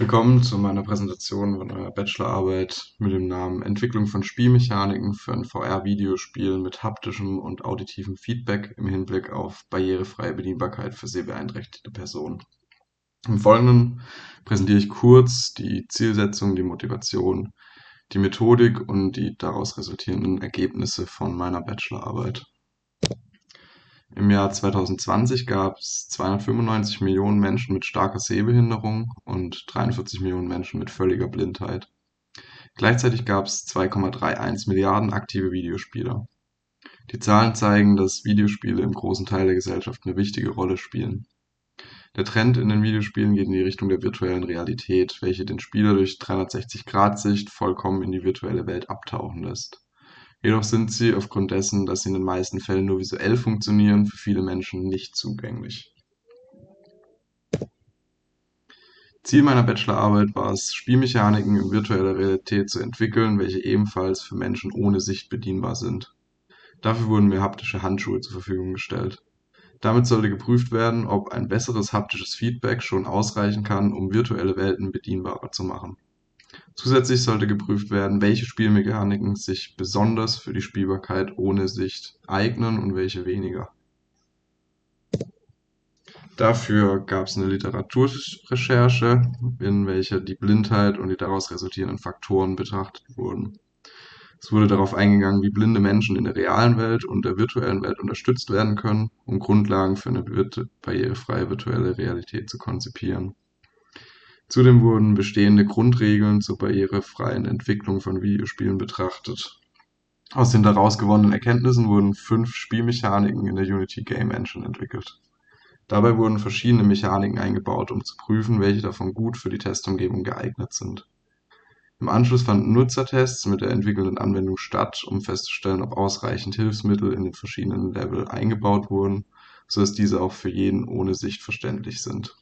Willkommen zu meiner Präsentation von meiner Bachelorarbeit mit dem Namen Entwicklung von Spielmechaniken für ein VR-Videospiel mit haptischem und auditivem Feedback im Hinblick auf barrierefreie Bedienbarkeit für sehbeeinträchtigte Personen. Im Folgenden präsentiere ich kurz die Zielsetzung, die Motivation, die Methodik und die daraus resultierenden Ergebnisse von meiner Bachelorarbeit. Im Jahr 2020 gab es 295 Millionen Menschen mit starker Sehbehinderung und 43 Millionen Menschen mit völliger Blindheit. Gleichzeitig gab es 2,31 Milliarden aktive Videospieler. Die Zahlen zeigen, dass Videospiele im großen Teil der Gesellschaft eine wichtige Rolle spielen. Der Trend in den Videospielen geht in die Richtung der virtuellen Realität, welche den Spieler durch 360-Grad-Sicht vollkommen in die virtuelle Welt abtauchen lässt. Jedoch sind sie aufgrund dessen, dass sie in den meisten Fällen nur visuell funktionieren, für viele Menschen nicht zugänglich. Ziel meiner Bachelorarbeit war es, Spielmechaniken in virtueller Realität zu entwickeln, welche ebenfalls für Menschen ohne Sicht bedienbar sind. Dafür wurden mir haptische Handschuhe zur Verfügung gestellt. Damit sollte geprüft werden, ob ein besseres haptisches Feedback schon ausreichen kann, um virtuelle Welten bedienbarer zu machen. Zusätzlich sollte geprüft werden, welche Spielmechaniken sich besonders für die Spielbarkeit ohne Sicht eignen und welche weniger. Dafür gab es eine Literaturrecherche, in welcher die Blindheit und die daraus resultierenden Faktoren betrachtet wurden. Es wurde darauf eingegangen, wie blinde Menschen in der realen Welt und der virtuellen Welt unterstützt werden können, um Grundlagen für eine barrierefreie virtuelle Realität zu konzipieren. Zudem wurden bestehende Grundregeln zur barrierefreien Entwicklung von Videospielen betrachtet. Aus den daraus gewonnenen Erkenntnissen wurden 5 Spielmechaniken in der Unity Game Engine entwickelt. Dabei wurden verschiedene Mechaniken eingebaut, um zu prüfen, welche davon gut für die Testumgebung geeignet sind. Im Anschluss fanden Nutzertests mit der entwickelnden Anwendung statt, um festzustellen, ob ausreichend Hilfsmittel in den verschiedenen Level eingebaut wurden, sodass diese auch für jeden ohne Sicht verständlich sind.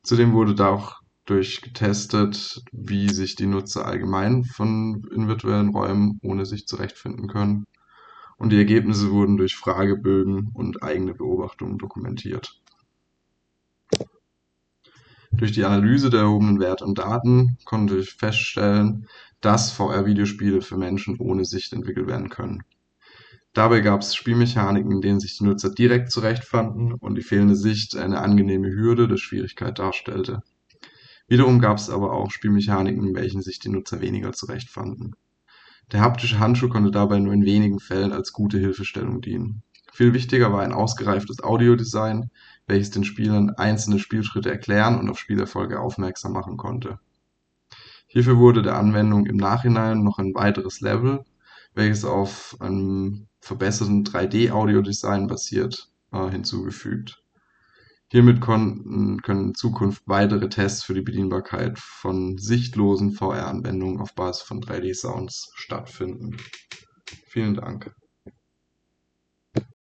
Zudem wurde dadurch getestet, wie sich die Nutzer allgemein in virtuellen Räumen ohne Sicht zurechtfinden können, und die Ergebnisse wurden durch Fragebögen und eigene Beobachtungen dokumentiert. Durch die Analyse der erhobenen Werte und Daten konnte ich feststellen, dass VR-Videospiele für Menschen ohne Sicht entwickelt werden können. Dabei gab es Spielmechaniken, in denen sich die Nutzer direkt zurechtfanden und die fehlende Sicht eine angenehme Hürde der Schwierigkeit darstellte. Wiederum gab es aber auch Spielmechaniken, in welchen sich die Nutzer weniger zurechtfanden. Der haptische Handschuh konnte dabei nur in wenigen Fällen als gute Hilfestellung dienen. Viel wichtiger war ein ausgereiftes Audiodesign, welches den Spielern einzelne Spielschritte erklären und auf Spielerfolge aufmerksam machen konnte. Hierfür wurde der Anwendung im Nachhinein noch ein weiteres Level, welches auf einem verbesserten 3D-Audiodesign basiert, hinzugefügt. Hiermit können in Zukunft weitere Tests für die Bedienbarkeit von sichtlosen VR-Anwendungen auf Basis von 3D-Sounds stattfinden. Vielen Dank.